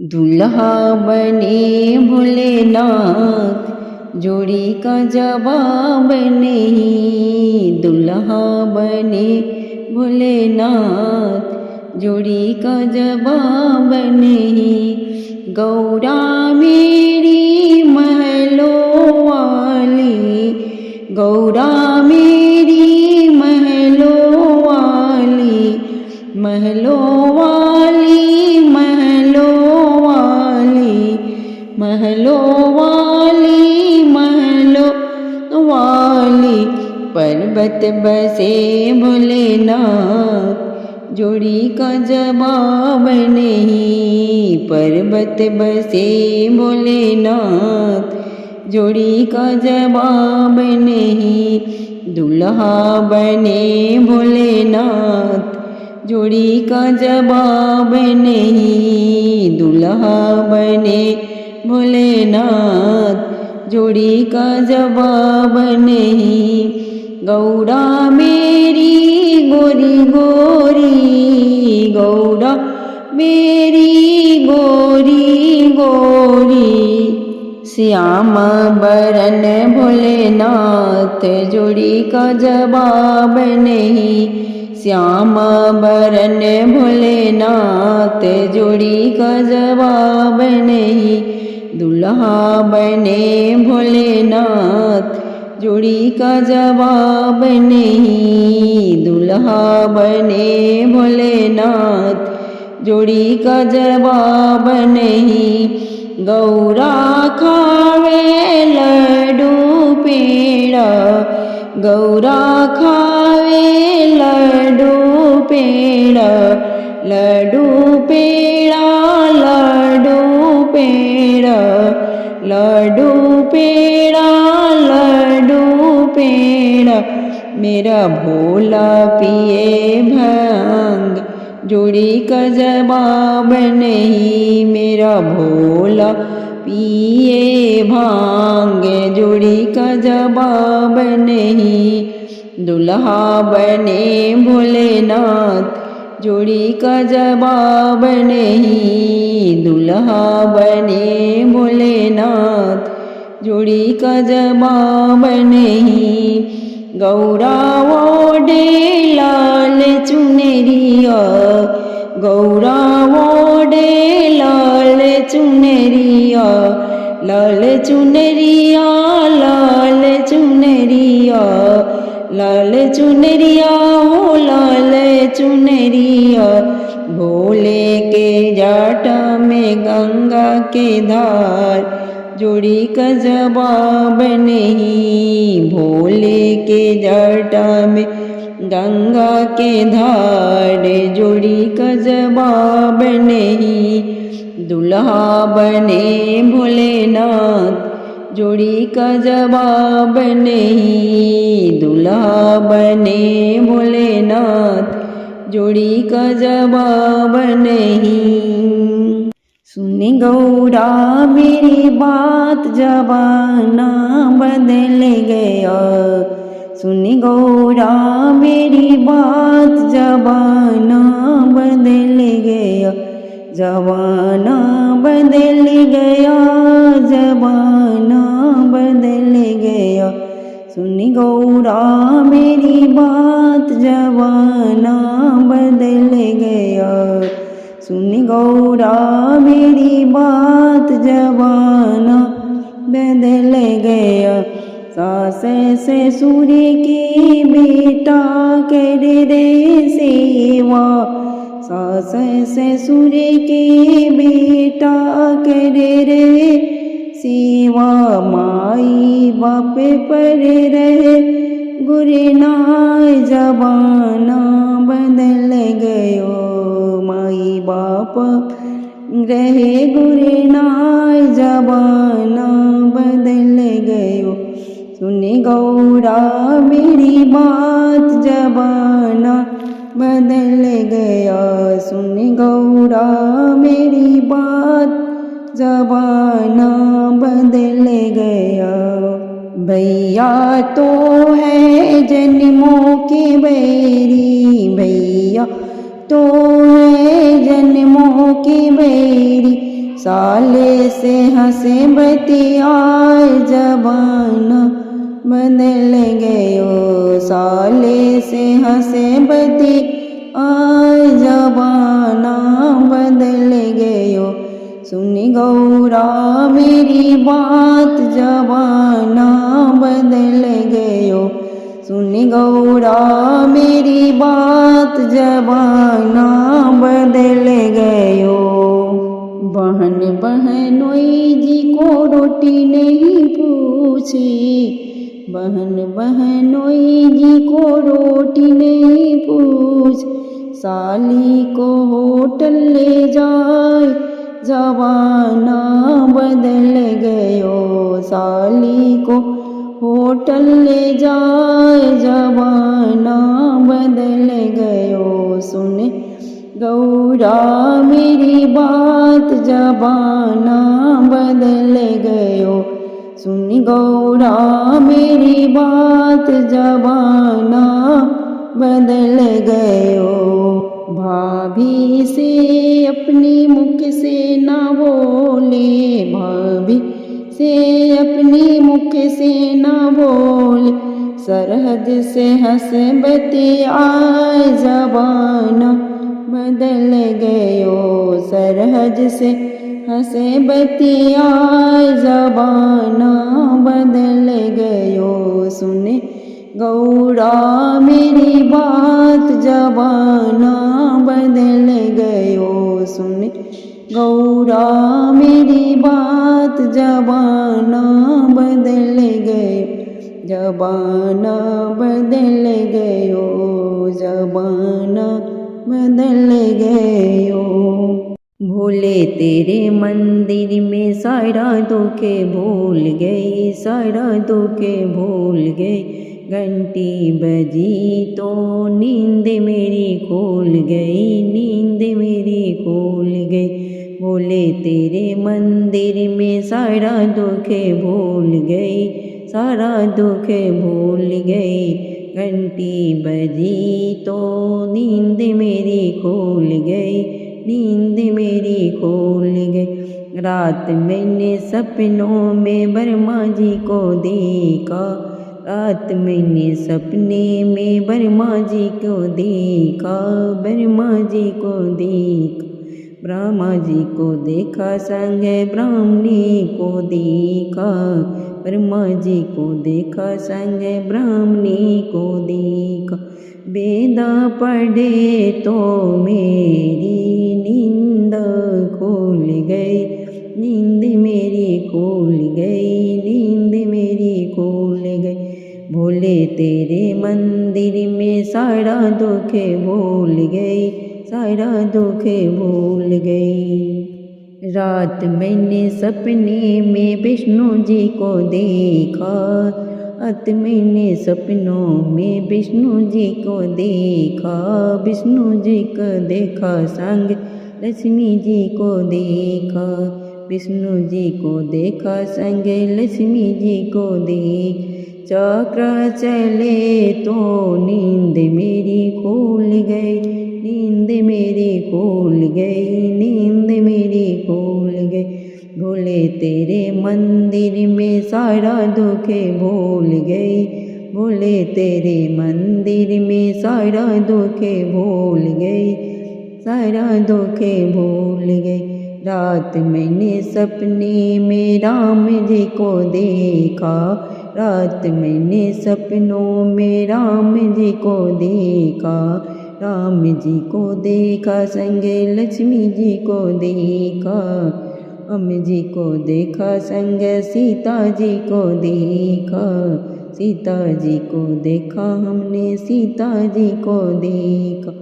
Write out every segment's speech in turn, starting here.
दुल्हा बने भोलेनाथ, जोड़ी का जवाब नहीं। दुल्हा बने भोलेनाथ, जोड़ी का जवाब नहीं। गौरा मेरी महलों वाली, गौरा मेरी महलों वाली, महलों वाली, महलों वाली, महलों वाली, महलों वाली। पर्वत बसे भोलेनाथ, जोड़ी का जवाब नहीं। पर्वत बसे भोलेनाथ, जोड़ी का जवाब नहीं। दुल्हा बने भोलेनाथ, जोड़ी का जवाब नहीं। दुल्हा बने भोलेनाथ, जोड़ी का जवाब नहीं। गौरा मेरी गोरी गोरी, गौरा मेरी गोरी गोरी। श्याम बरन भोलेनाथ, जोड़ी का जवाब नहीं। श्याम बरन भोलेनाथ, जोड़ी का जवाब नहीं। दुल्हा बने भोलेनाथ, जोड़ी का जवाब नहीं। दुल्हा बने भोलेनाथ, जोड़ी का जवाब नहीं। गौरा खावे लड्डू पेड़ा, गौरा खावे लड्डू पेड़ा, लड्डू पेड़ा, लड्डू पेड़ा, लड्डू पेड़ा, लड्डू पेड़ा। मेरा भोला पिए भांग, जोड़ी का जवाब नहीं। मेरा भोला पिए भांग, जोड़ी का जवाब नहीं। दुल्हा बने भोलेनाथ, जोड़ी का जवाब नहीं। दुल्हा बने भोलेनाथ, जोड़ी का जवाब नहीं। गौरा ओढ़े लाल चुनरिया, गौरा ओढ़े लाल चुनरिया, लाल चुनरिया, लाल चुनरिया, लाल चुनरिया, हो लाल चुनरिया। भोले के जाटा में गंगा के धार, जोड़ी का जवाब नहीं। भोले के जाटा में गंगा के धार, जोड़ी का जवाब नहीं। दुल्हा बने भोलेनाथ, जोड़ी का जवाब नहीं। दुल्हा बने भोलेनाथ, जोड़ी का जवाब नहीं। सुनी गौरा मेरी बात, जमाना बदल गया। सुनी गौरा मेरी बात, जमाना बदल गया। जमाना बदल गया, जमाना बदल गया। सुनी गौरा मेरी बात, जमाना बदल गया। सुनी गौरा मेरी बात, जमाना बदल गया। सास ससुर की बेटा कर रे सेवा, सास ससुर की बेटा कर रे सेवा। माई बाप पर रहे गुरनाय, जमाना बदल गयो। माई बाप रहे गुरनाय, जमाना बदल गयो। सुनी गौरा मेरी बात, जमाना बदल गया। सुनी गौरा मेरी बात, जमाना बदल गया। भैया तो है जन्मों के बैरी, भैया तो है जन्मों की बैरी, साले से हंसे बतियाए जबाना बदल गयो। साले से हंसे बतियाए जबाना बदल गयो। सुन गौरा मेरी बात जबाना बदल गयो। सुन गौरा मेरी बात जबाना बदल गयो। बहन बहनोई जी को रोटी नहीं पूछी। बहन बहनोई जी को रोटी नहीं पूछ। साली को होटल ले जाए जबाना बदल गयो। साली को होटल ले जाए जबाना बदल गयो। सुन गौरा मेरी बात जबाना बदल गयो। सुन गौरा मेरी बात जबाना बदल गयो। भाभी से अपनी मुख से ना बोले। भाभी से अपनी मुख से ना बोले। सरहद से हंस बतियाए जबाना बदल गयो। सरहद से हंसे बतियाए जबाना बदल गयो। सुन गौरा मेरी बात जबाना बदल गयो। सुन गौरा मेरी बात जबाना बदल गयो। जबाना बदल गयो। जबाना बदल गयो। भोले तेरे मंदिर में सारा दुखे भूल गई। सारा दुखे भूल गई। घंटी बजी तो नींद मेरी खोल गई। नींद मेरी खोल गई। भोले तेरे मंदिर में सारा दुखे भूल गई। सारा दुखे भूल गई। घंटी बजी तो नींद मेरी खोल गई। नींद मेरी खोल गई। रात मैंने सपनों में ब्रह्मा जी को देखा। रात मैंने सपने में ब्रह्मा जी को देखा। ब्रह्मा जी को देखा। ब्रह्मा जी को देखा संग ब्राह्मणी को देखा। ब्रह्मा जी को देखा संग ब्राह्मणी को देखा। वेदा पढ़े तो मेरी नींद खोल गई। नींद मेरी खोल गई। नींद मेरी खोल गई। भोले तेरे मंदिर में सारा दुखे भूल गई। सारा दुखे भूल गई। रात मैंने सपने में विष्णु जी को देखा। रात मैंने सपनों में विष्णु जी को देखा। विष्णु जी को देखा संग लक्ष्मी जी को देखा। विष्णु जी को देखा संग लक्ष्मी जी को देख। चक्र चले तो नींद मेरी खोल गई। नींद मेरी खोल गई। नींद मेरी खोल गई। भोले तेरे मंदिर में सारा दुखे भूल गई। भोले तेरे मंदिर में सारा दुखे भूल गई। सारा दुखे भूल गई। रात मैंने सपने में राम जी को देखा। रात मैंने सपनों में राम जी को देखा। राम जी को देखा संगे लक्ष्मी जी को देखा। राम जी को देखा संग सीता जी को देखा। सीता जी को देखा हमने सीता जी को देखा।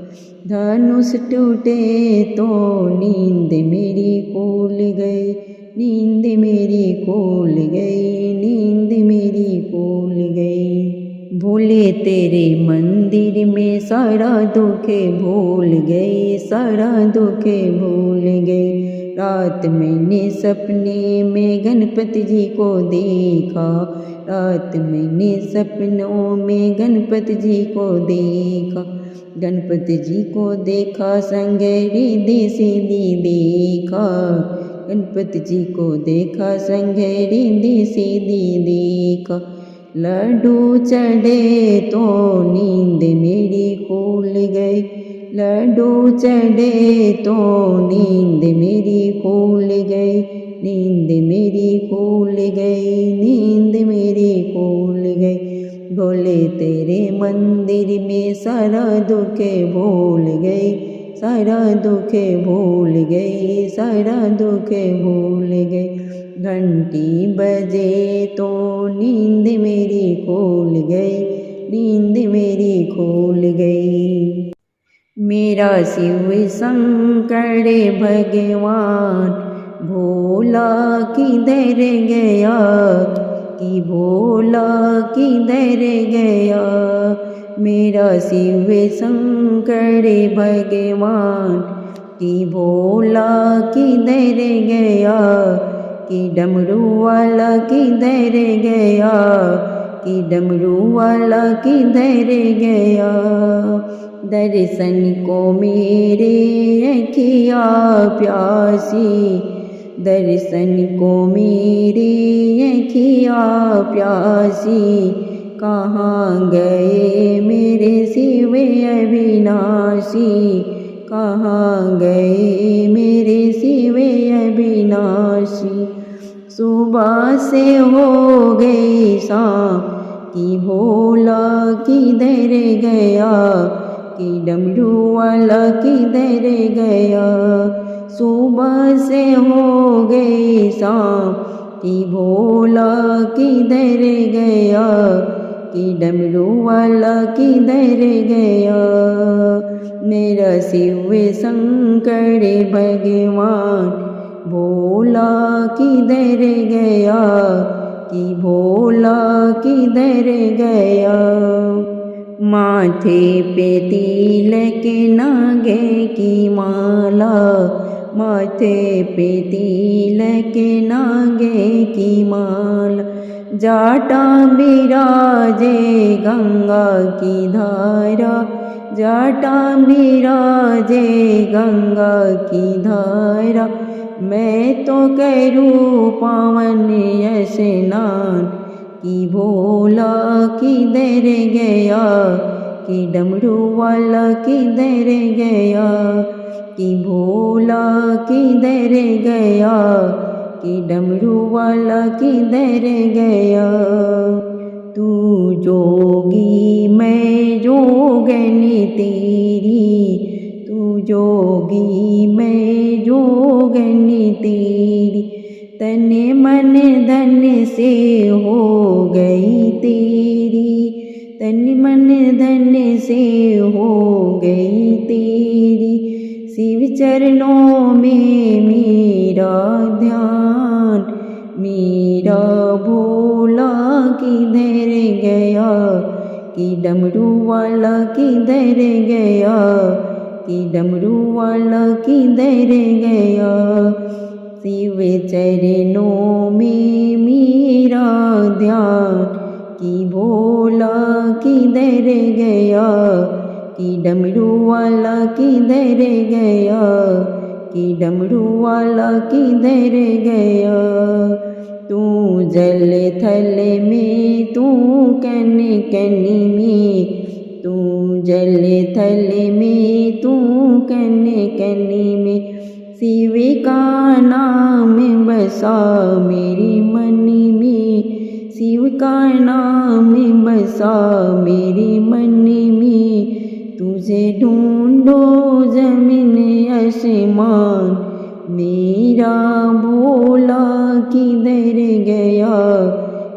धनुष टूटे तो नींद मेरी खोल गई। नींद मेरी खोल गई। नींद मेरी खोल गई। भोले तेरे मंदिर में सारा दुखे भूल गई। सारा दुखे भूल गई। रात मैंने सपने में गणपति जी को देखा। रात मैंने सपनों में गणपति जी को देखा। गणपति जी को देखा संग रिद्धि सिद्धि देखा। गणपति जी को देखा संगे रिंधी सीधी देखा। लड्डू चढ़े तो नींद मेरी खुल गई, लड्डू चढ़े तो नींद मेरी खुल गई, नींद मेरी खुल गई, नींद मेरी खुल गई। बोले तेरे मंदिर में सारा दुख भूल गई, सारा दुख भूल गई, सारा दुख भूल गई। घंटी बजे तो नींद मेरी खुल गई, नींद मेरी खुल गई। मेरा शिव शंकर भगवान भोला किधर गया, कि भोला किधर गया। मेरा शिव शंकर भगवान कि भोला किधर गया, कि डमरू वाला किधर गया, कि डमरू वाला किधर गया। दर्शन को मेरे अखिया प्यासी, दर्शन को मेरे अखिया प्यासी। कहाँ गए मेरे शिव अविनाशी, कहाँ गए मेरे शिव अविनाशी। सुबह से हो गई शाम कि भोला किधर गया, कि डमरू वाला किधर गया। सुबह से हो गई शाम कि भोला किधर गया, कि डमरू वाला किधर गया। मेरा शिव शंकर भगवान भोला किधर गया, कि भोला किधर गया। माथे पे तिलक नागे की माला, माथे पे तिलक नागे की माला। जाटा बिराजे गंगा की धारा, जाटा बिराजे गंगा की धारा। मैं तो करूँ पावन स्नान कि भोला किधर गया, कि डमरू वाला किधर गया, कि भोला किधर गया, कि डमरू वाला किधर गया। तू जोगी मैं जोगनी तेरी, तू जोगी मैं जोगनी तेरी। तन मन धन से हो गई तेरी, तन मन धन से हो गई तेरी। शिव चरणों में मेरा ध्यान, मेरा भोला किधर गया, कि डमरू वाला किधर गया, कि डमरू वाला किधर गया। शिव चरणों में मेरा ध्यान, कि भोला किधर गया, कि डमरू वाला किधर गया, कि डमरू वाला किधर गया। तू जल थल में तू कन कन में, तू जल थल में तू कन कन में। शिव का नाम बसा मेरी मन में, शिव का नाम बसा मेरी मन में। तुझे ढूंढो जमीन आसमान, मेरा भोला किधर गया,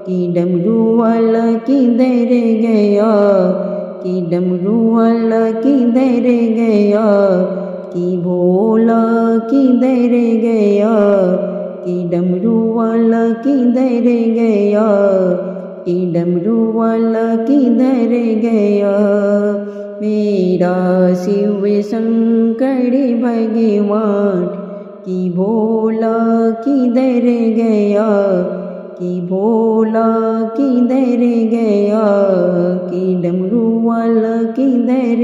कि डमरू वाला किधर गया, कि डमरू वाला किधर गया, कि भोला किधर गया, कि डमरू वाला किधर गया, कि डमरू वाला किधर गया। मेरा शिव शंकर भगवान कि भोला किधर गया, कि भोला किधर गया, कि डमरू वाला किधर